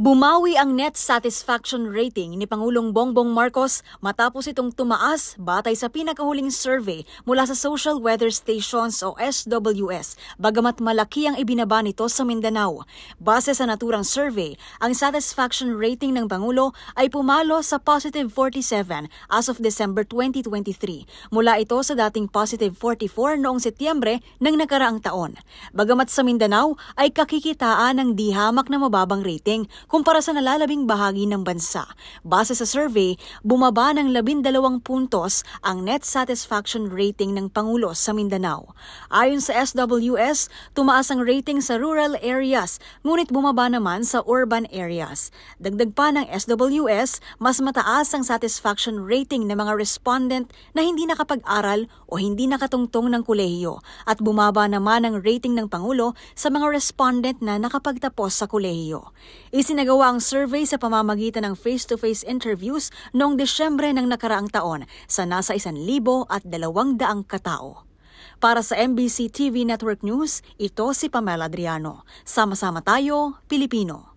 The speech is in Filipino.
Bumawi ang net satisfaction rating ni Pangulong Bongbong Marcos matapos itong tumaas batay sa pinakahuling survey mula sa Social Weather Stations o SWS, bagamat malaki ang ibinaba nito sa Mindanao. Base sa naturang survey, ang satisfaction rating ng Pangulo ay pumalo sa positive 47 as of December 2023. Mula ito sa dating positive 44 noong Setyembre ng nakaraang taon. Bagamat sa Mindanao ay kakikitaan ng di hamak na mababang rating kumpara sa nalalabing bahagi ng bansa. Base sa survey, bumaba ng 12 puntos ang net satisfaction rating ng Pangulo sa Mindanao. Ayon sa SWS, tumaas ang rating sa rural areas, ngunit bumaba naman sa urban areas. Dagdag pa ng SWS, mas mataas ang satisfaction rating ng mga respondent na hindi nakapag-aral o hindi nakatungtong ng kolehiyo at bumaba naman ang rating ng Pangulo sa mga respondent na nakapagtapos sa kolehiyo. Isinagawa ang survey sa pamamagitan ng face-to-face interviews noong Desyembre ng nakaraang taon sa nasa 1,200 katao. Para sa MBC TV Network News, ito si Pamela Adriano. Sama-sama tayo, Pilipino.